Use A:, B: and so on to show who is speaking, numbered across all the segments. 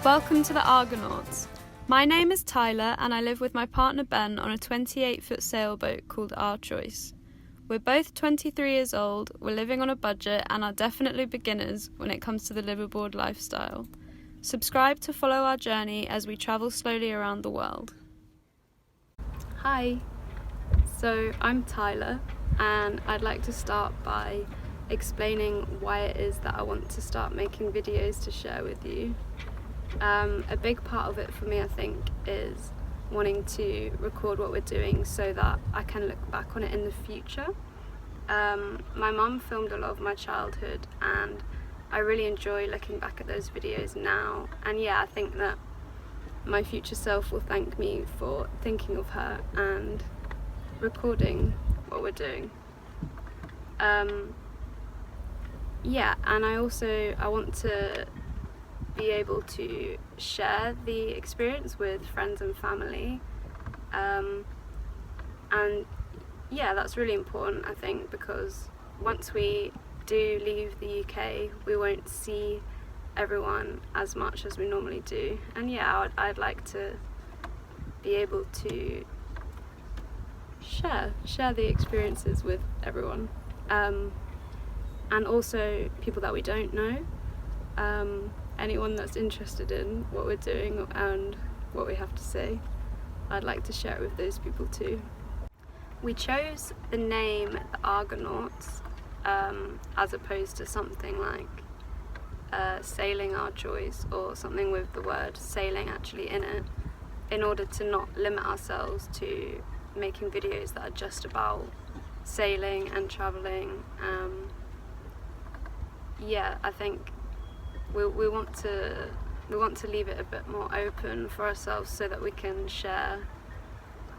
A: Welcome to the Argonauts. My name is Tyler and I live with my partner Ben on a 28-foot sailboat called Our Choice. We're both 23 years old, we're living on a budget and are definitely beginners when it comes to the liveaboard lifestyle. Subscribe to follow our journey as we travel slowly around the world. Hi, so I'm Tyler and I'd like to start by explaining why it is that I want to start making videos to share with you. A big part of it for me, I think, is wanting to record what we're doing so that I can look back on it in the future. My mum filmed a lot of my childhood and I really enjoy looking back at those videos now, and yeah, I think that my future self will thank me for thinking of her and recording what we're doing. Yeah, and I want to be able to share the experience with friends and family, and yeah, that's really important, I think, because once we do leave the UK we won't see everyone as much as we normally do, and yeah, I'd like to be able to share the experiences with everyone, and also people that we don't know. Anyone that's interested in what we're doing and what we have to say, I'd like to share it with those people too. We chose the name the Argonauts as opposed to something like Sailing Our Choice or something with the word sailing actually in it, in order to not limit ourselves to making videos that are just about sailing and travelling. Yeah, I think we want to leave it a bit more open for ourselves so that we can share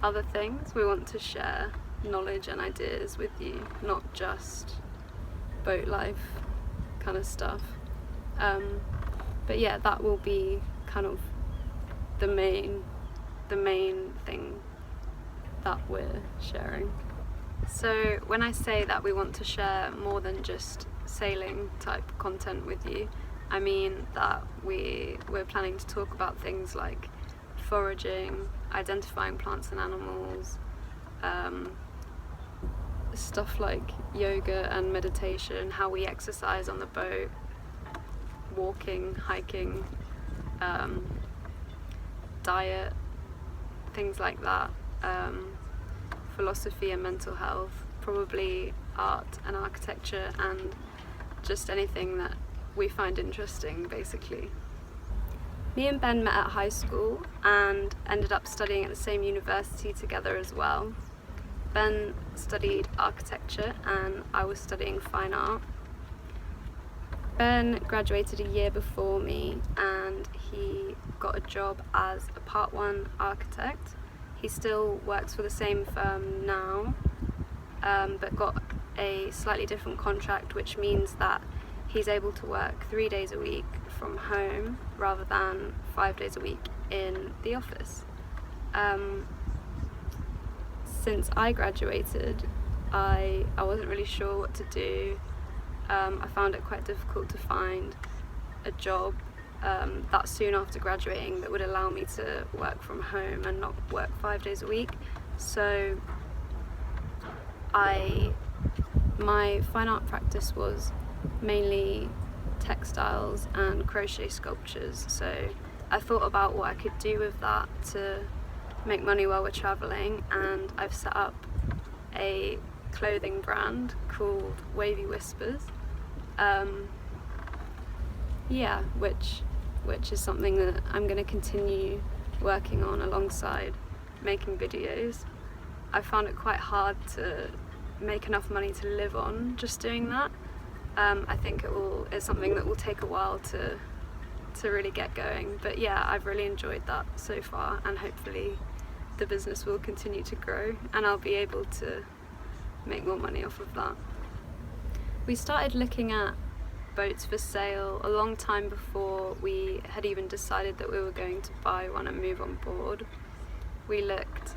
A: other things. We want to share knowledge and ideas with you, not just boat life kind of stuff. But yeah, that will be kind of the main thing that we're sharing. So when I say that we want to share more than just sailing type content with you, I mean that we're planning to talk about things like foraging, identifying plants and animals, stuff like yoga and meditation, how we exercise on the boat, walking, hiking, diet, things like that, philosophy and mental health, probably art and architecture, and just anything that we find interesting, basically. Me and Ben met at high school and ended up studying at the same university together as well. Ben studied architecture and I was studying fine art. Ben graduated a year before me and he got a job as a Part 1 architect. He still works for the same firm now, but got a slightly different contract, which means that he's able to work 3 days a week from home rather than 5 days a week in the office. Since I graduated, I wasn't really sure what to do. I found it quite difficult to find a job that soon after graduating that would allow me to work from home and not work 5 days a week. So my fine art practice was mainly textiles and crochet sculptures, so I thought about what I could do with that to make money while we're travelling, and I've set up a clothing brand called Wavy Whispers, yeah, which is something that I'm going to continue working on alongside making videos. I found it quite hard to make enough money to live on just doing that. I think it's something that will take a while to really get going, but yeah, I've really enjoyed that so far, and hopefully the business will continue to grow and I'll be able to make more money off of that. We started looking at boats for sale a long time before we had even decided that we were going to buy one and move on board. We looked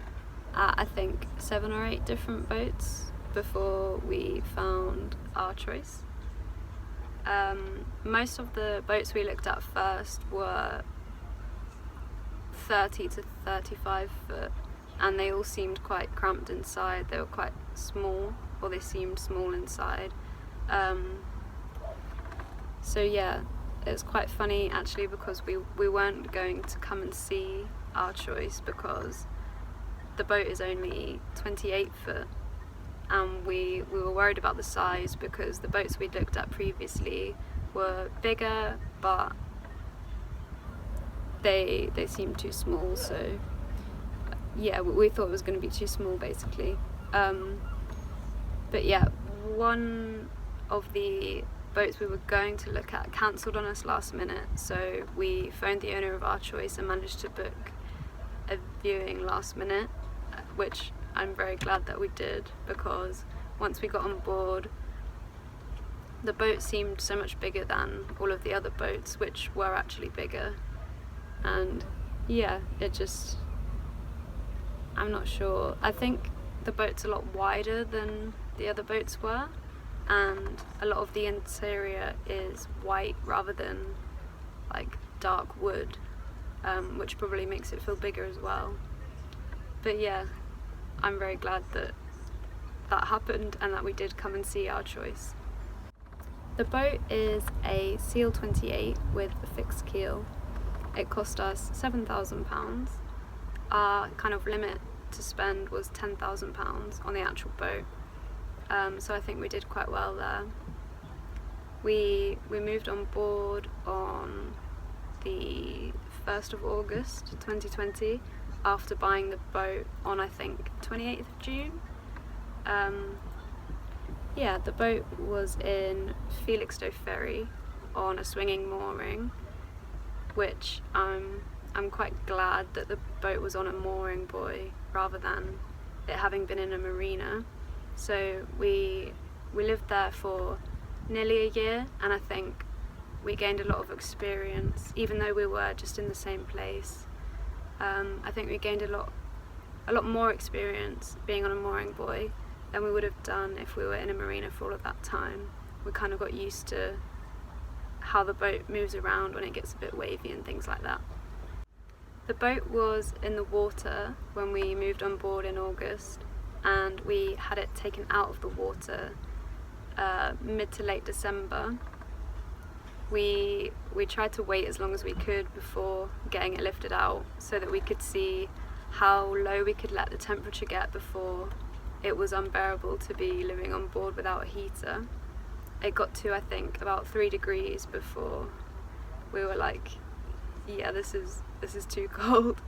A: at, I think, 7 or 8 different boats before we found Our Choice. Most of the boats we looked at first were 30 to 35 foot, and they all seemed quite cramped inside. They were quite small, or they seemed small inside. So yeah, it's quite funny actually, because we weren't going to come and see Our Choice because the boat is only 28 foot, and we were worried about the size because the boats we'd looked at previously were bigger, but they seemed too small. So yeah, we thought it was going to be too small basically. But yeah, one of the boats we were going to look at cancelled on us last minute, so we phoned the owner of Our Choice and managed to book a viewing last minute, which I'm very glad that we did, because once we got on board, the boat seemed so much bigger than all of the other boats, which were actually bigger. And yeah, I'm not sure. I think the boat's a lot wider than the other boats were, and a lot of the interior is white rather than like dark wood, which probably makes it feel bigger as well. But yeah, I'm very glad that that happened and that we did come and see Our Choice. The boat is a Seal 28 with a fixed keel. It cost us £7,000. Our kind of limit to spend was £10,000 on the actual boat, so I think we did quite well there. We moved on board on the 1st of August 2020 after buying the boat on, I think, 28th of June. Yeah, the boat was in Felixstowe Ferry on a swinging mooring, which I'm quite glad that the boat was on a mooring buoy rather than it having been in a marina. So we lived there for nearly a year, and I think we gained a lot of experience, even though we were just in the same place. I think we gained a lot more experience being on a mooring buoy than we would have done if we were in a marina for all of that time. We kind of got used to how the boat moves around when it gets a bit wavy and things like that. The boat was in the water when we moved on board in August, and we had it taken out of the water mid to late December. We tried to wait as long as we could before getting it lifted out so that we could see how low we could let the temperature get before it was unbearable to be living on board without a heater. It got to, I think, about 3 degrees before we were like, yeah, this is too cold.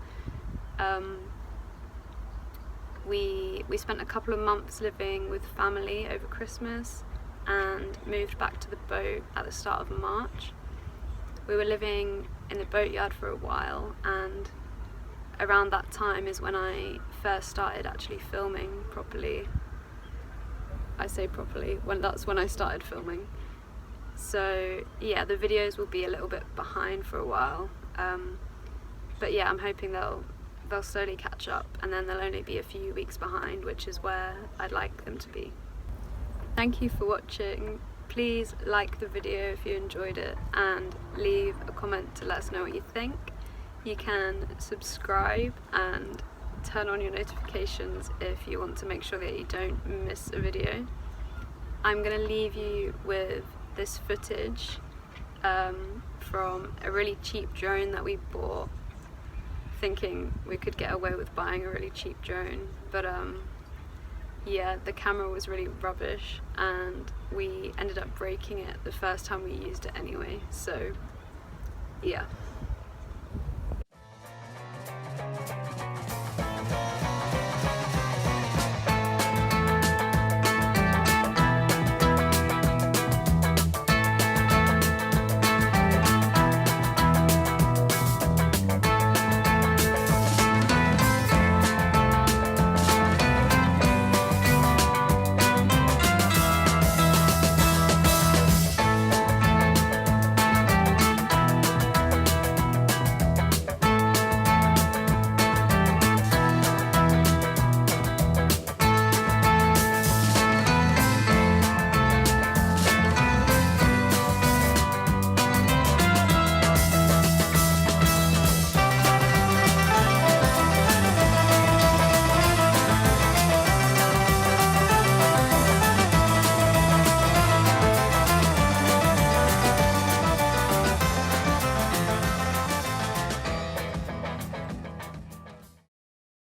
A: We spent a couple of months living with family over Christmas and moved back to the boat at the start of March. We were living in the boatyard for a while, and around that time is when I first started actually filming properly. I say properly, that's when I started filming. So yeah, the videos will be a little bit behind for a while, but yeah, I'm hoping they'll slowly catch up, and then they'll only be a few weeks behind, which is where I'd like them to be. Thank you for watching. Please like the video if you enjoyed it, and leave a comment to let us know what you think. You can subscribe and turn on your notifications if you want to make sure that you don't miss a video. I'm going to leave you with this footage from a really cheap drone that we bought, thinking we could get away with buying a really cheap drone, but yeah, the camera was really rubbish and we ended up breaking it the first time we used it anyway, so yeah.